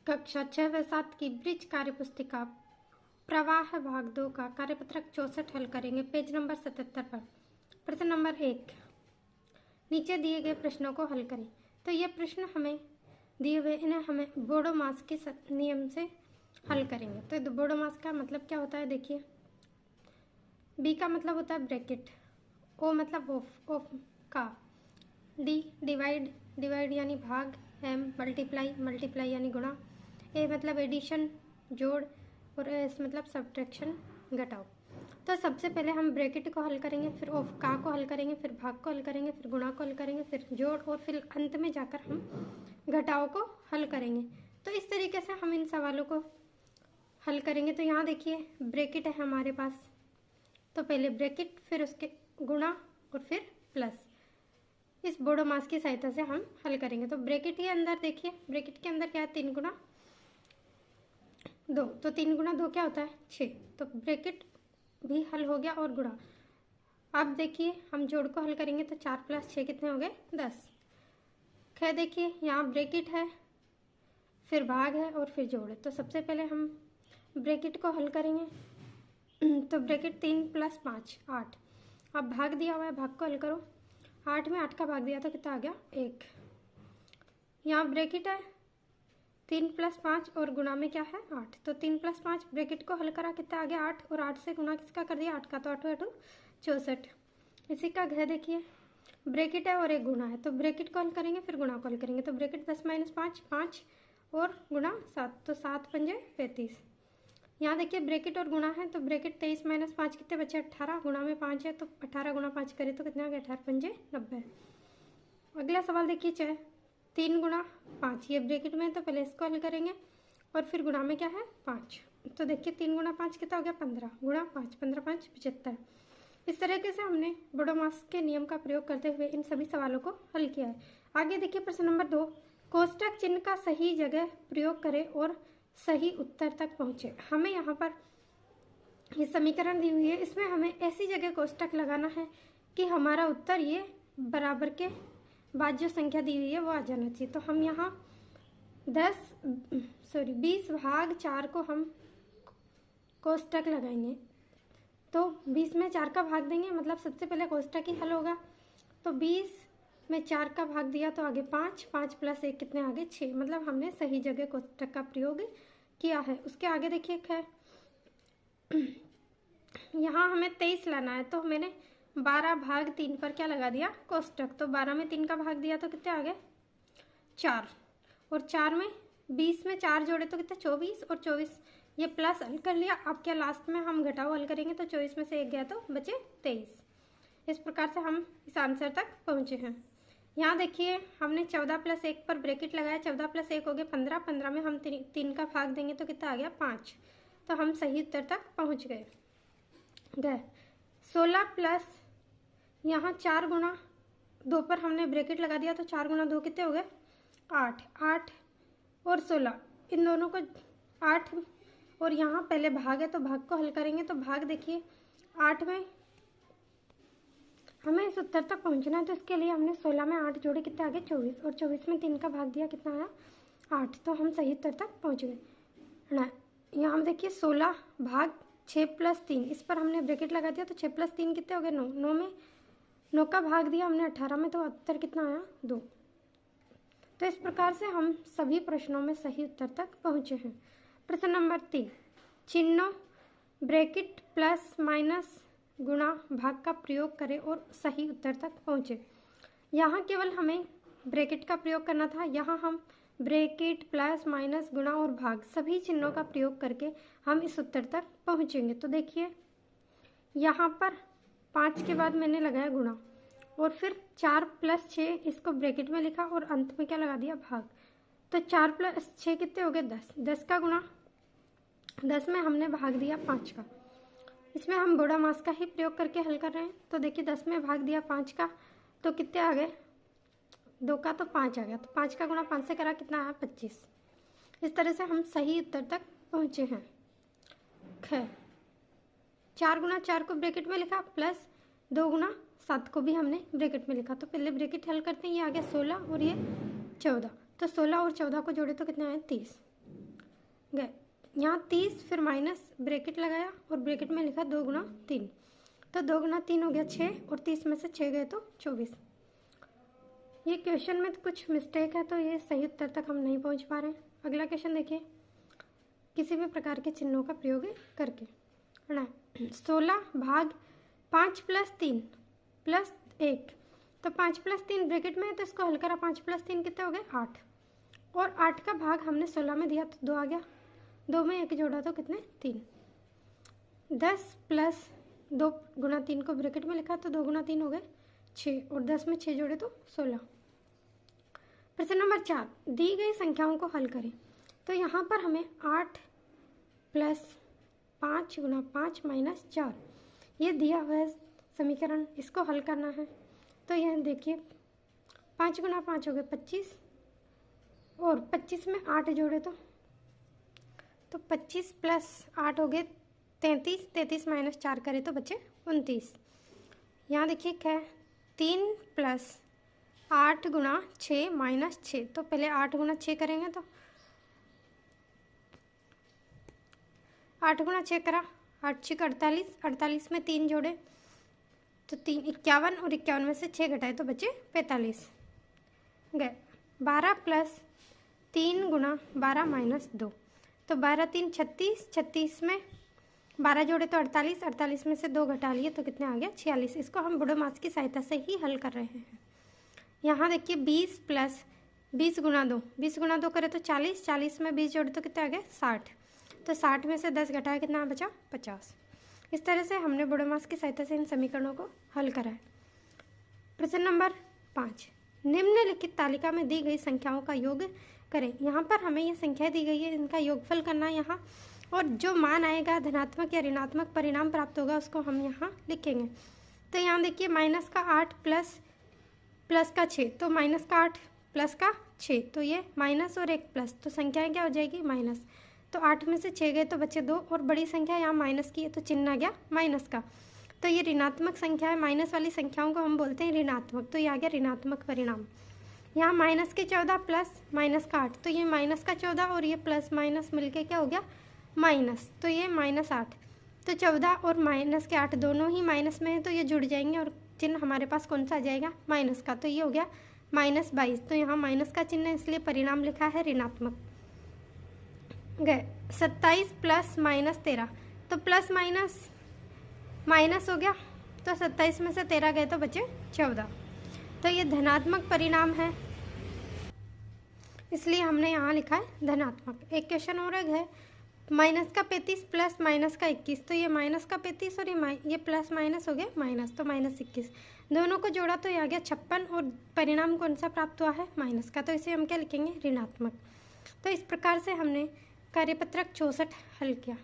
कक्षा 6 व 7 की ब्रिज कार्य पुस्तिका प्रवाह भाग 2 का कार्यपत्रक 64 हल करेंगे। पेज नंबर 77 पर प्रश्न नंबर 1, नीचे दिए गए प्रश्नों को हल करें। तो ये प्रश्न हमें दिए हुए, इन्हें हमें बोडोमास के नियम से हल करेंगे। तो बोडोमास का मतलब क्या होता है, देखिए। बी का मतलब होता है ब्रैकेट, ओ मतलब ऑफ का, डी डिवाइड यानी भाग, एम मल्टीप्लाई यानी गुणा, ए मतलब एडिशन जोड़, और एस मतलब सब्ट्रैक्शन घटाओ। तो सबसे पहले हम ब्रैकेट को हल करेंगे, फिर ऑफ का को हल करेंगे, फिर भाग को हल करेंगे, फिर गुणा को हल करेंगे, फिर जोड़, और फिर अंत में जाकर हम घटाओ को हल करेंगे। तो इस तरीके से हम इन सवालों को हल करेंगे। तो यहाँ देखिए ब्रैकेट है हमारे पास, तो पहले ब्रैकेट, फिर उसके गुणा और फिर प्लस। इस बोडोमास की सहायता से हम हल करेंगे। तो ब्रैकेट के अंदर देखिए, ब्रैकेट के अंदर क्या है, 3 गुणा 2, तो 3 गुणा 2 क्या होता है 6। तो ब्रैकेट भी हल हो गया और गुणा। अब देखिए हम जोड़ को हल करेंगे, तो 4 + 6 कितने हो गए 10। खैर देखिए यहाँ ब्रैकेट है, फिर भाग है और फिर जोड़ है। तो सबसे पहले हम ब्रैकेट को हल करेंगे। तो ब्रैकेट 3 + 5 8। अब भाग दिया हुआ है, भाग को हल करो। 8 में 8 का भाग दिया तो कितना आ गया 1। यहाँ ब्रैकेट है 3 + 5 और गुणा में क्या है 8। तो 3 + 5 ब्रैकेट को हल करा, कितना आ गया 8, और 8 से गुणा किसका कर दिया 8 का, तो 8 8 64। इसी का घ देखिए, ब्रैकेट है और एक गुणा है, तो ब्रैकेट को हल करेंगे फिर गुणा को हल करेंगे। तो ब्रैकेट 10 - 5 5 और गुणा 7, तो 7 × 5 = 35। यहाँ देखिए ब्रैकेट और गुणा है, तो ब्रैकेट 23 - 5 कितने बचे 18, गुणा में 5 है, तो 18 × 5 करें तो कितना आ गया 18 × 5 = 90। अगला सवाल देखिए, चाहे 3 × 5, ये ब्रैकेट में है तो पहले इसको हल करेंगे और फिर गुणा में क्या है 5। तो देखिए 3 × 5 कितना हो गया 15, गुणा 5, 15 × 5 = 75। इस तरीके से हमने बोडोमास के नियम का प्रयोग करते हुए इन सभी सवालों को हल किया है। आगे देखिए प्रश्न नंबर 2, कोष्टक चिन्ह का सही जगह प्रयोग करें और सही उत्तर तक पहुँचे। हमें यहाँ पर ये समीकरण दी हुई है, इसमें हमें ऐसी जगह कोष्टक लगाना है कि हमारा उत्तर ये बराबर के बाद जो संख्या दी हुई है वो आ जाना चाहिए। तो हम यहाँ 20 भाग 4 को हम कोष्टक लगाएंगे। तो 20 में 4 का भाग देंगे, मतलब सबसे पहले कोष्टक ही हल होगा। तो 20 में 4 का भाग दिया तो आगे 5, 5 + 1 कितने आगे 6, मतलब हमने सही जगह कोष्टक का प्रयोग किया है। उसके आगे देखिए है यहाँ हमें 23 लाना है, तो मैंने 12 भाग 3 पर क्या लगा दिया कोष्टक। तो 12 में 3 का भाग दिया तो कितने आ गए 4, और 4 में 20 में 4 जोड़े तो कितने 24, और 24 ये प्लस हल कर लिया। अब क्या लास्ट में हम घटाओ हल करेंगे, तो 24 में से 1 गया तो बचे 23। इस प्रकार से हम इस आंसर तक पहुँचे हैं। यहाँ देखिए हमने 14 + 1 पर ब्रैकेट लगाया, 14 + 1 हो गया 15, 15 में हम 3 का भाग देंगे तो कितना आ गया 5। तो हम सही उत्तर तक पहुँच गए। 16 प्लस यहाँ 4 × 2 पर हमने ब्रैकेट लगा दिया, तो 4 × 2 कितने हो गए 8, 8 और 16, इन दोनों को 8, और यहाँ पहले भाग है तो भाग को हल करेंगे। तो भाग देखिए 8 में हमें इस उत्तर तक पहुँचना है, तो इसके लिए हमने 16 में 8 जोड़े, कितने आगे 24, और 24 में 3 का भाग दिया, कितना आया 8। तो हम सही उत्तर तक पहुँच गए ना। यहाँ देखिए 16 भाग 6 + 3, इस पर हमने ब्रैकेट लगा दिया, तो 6 + 3 कितने हो गए 9, 9 में 9 का भाग दिया हमने 18 में, तो उत्तर कितना आया 2। तो इस प्रकार से हम सभी प्रश्नों में सही उत्तर तक पहुँचे हैं। प्रश्न नंबर 3, चिन्हों ब्रैकेट प्लस माइनस गुणा भाग का प्रयोग करें और सही उत्तर तक पहुँचे। यहाँ केवल हमें ब्रैकेट का प्रयोग करना था, यहाँ हम ब्रैकेट प्लस माइनस गुणा और भाग सभी चिन्हों का प्रयोग करके हम इस उत्तर तक पहुँचेंगे। तो देखिए यहाँ पर 5 के बाद मैंने लगाया गुणा, और फिर 4 + 6 इसको ब्रैकेट में लिखा और अंत में क्या लगा दिया भाग। तो 4 + 6 कितने हो गए 10, 10 का गुणा, 10 में हमने भाग दिया 5 का। इसमें हम बोडोमास का ही प्रयोग करके हल कर रहे हैं। तो देखिए 10 में भाग दिया 5 का, तो कितने आ गए 2 का, तो 5 आ गया। तो 5 का गुणा 5 से करा, कितना आया 25। इस तरह से हम सही उत्तर तक पहुँचे हैं। 4 × 4 को ब्रैकेट में लिखा, प्लस 2 × 7 को भी हमने ब्रैकेट में लिखा। तो पहले ब्रैकेट हल करते हैं, ये आ गया 16 और ये 14, तो 16 और 14 को जोड़े तो कितना आया 30। गए। यहाँ 30 फिर माइनस ब्रैकेट लगाया और ब्रैकेट में लिखा 2 गुना 3, तो 2 गुना 3 हो गया 6 और 30 में से 6 गए तो 24। ये क्वेश्चन में कुछ मिस्टेक है तो ये सही उत्तर तक हम नहीं पहुंच पा रहे हैं। अगला क्वेश्चन देखिए, किसी भी प्रकार के चिन्हों का प्रयोग करके पढ़ना है। 16 भाग 5 + 3 + 1, तो 5 + 3 ब्रैकेट में है तो इसको हल करा, 5 + 3 कितने हो गए 8, और 8 का भाग हमने 16 में दिया तो 2 आ गया, 2 में 1 जोड़ा तो कितने 3। 10 + 2 गुना 3 को ब्रैकेट में लिखा तो 2 गुना 3 हो गए 6 और 10 में 6 जोड़े तो 16। प्रश्न नंबर 4, दी गई संख्याओं को हल करें। तो यहाँ पर हमें 8 + 5 गुना 5 - 4 ये दिया हुआ है समीकरण, इसको हल करना है। तो यह देखिए 5 गुना 5 हो गए 25 और 25 में 8 जोड़े तो 25 + 8 हो गए 33, 33 - 4 करें तो बचे 29। यहाँ देखिए क्या है 3 + 8 गुना 6 - 6, तो पहले 8 गुना 6 करेंगे तो 8 गुना 6 करा 8 × 6 = 48, 48 में 3 जोड़े तो 3 51 और 51 में से 6 घटाए तो बचे 45 गए। 12 + 3 गुना 12 - 2, तो 12 3 36, 36 में 12 जोड़े तो 48, 48 में से 2 घटा लिए तो कितने आ गया 46। इसको हम बूढ़ोमास की सहायता से ही हल कर रहे हैं। यहाँ देखिए 20 + 20 गुना 2, 20 गुना 2 करें तो 40, 40 में 20 जोड़े तो कितने आ गए 60, तो 60 में से 10 घटाया कितना बचा 50। इस तरह से हमने बूढ़ोमास की सहायता से इन समीकरणों को हल करा है। प्रश्न नंबर 5, निम्नलिखित तालिका में दी गई संख्याओं का योग करें। यहाँ पर हमें ये संख्या दी गई है, इनका योगफल करना है यहाँ, और जो मान आएगा धनात्मक या ऋणात्मक परिणाम प्राप्त होगा उसको हम यहाँ लिखेंगे। तो यहाँ देखिए माइनस का 8 प्लस का 6, तो माइनस का 8 प्लस का 6, तो ये माइनस और 1 प्लस, तो संख्याएं क्या हो जाएगी माइनस। तो 8 में से 6 गए तो बचे 2 और बड़ी संख्या यहाँ माइनस की है तो चिन्ह आ गया माइनस का, तो ये ऋणात्मक संख्या है। माइनस वाली संख्याओं को हम बोलते हैं ऋणात्मक, तो ये आ गया ऋणात्मक परिणाम। यहाँ माइनस के 14 प्लस माइनस का 8, तो ये माइनस का 14 और ये प्लस माइनस मिलके क्या हो गया माइनस, तो ये -8, तो 14 और माइनस के 8 दोनों ही माइनस में है तो ये जुड़ जाएंगे और चिन्ह हमारे पास कौन सा आ जाएगा माइनस का, तो ये हो गया -22। तो यहाँ माइनस का चिन्ह इसलिए परिणाम लिखा है ऋणात्मक गए। 27 + -13, तो प्लस माइनस हो गया, तो 27 में से 13 गए तो बचे 14, तो ये धनात्मक परिणाम है इसलिए हमने यहाँ लिखा है धनात्मक। एक क्वेश्चन और है माइनस का 35 प्लस माइनस का 21, तो ये माइनस का 35 और ये प्लस माइनस हो गया माइनस, तो -21, दोनों को जोड़ा तो ये आ गया 56 और परिणाम कौन सा प्राप्त हुआ है माइनस का, तो इसे हम क्या लिखेंगे ऋणात्मक। तो इस प्रकार से हमने कार्यपत्रक 64 हल किया।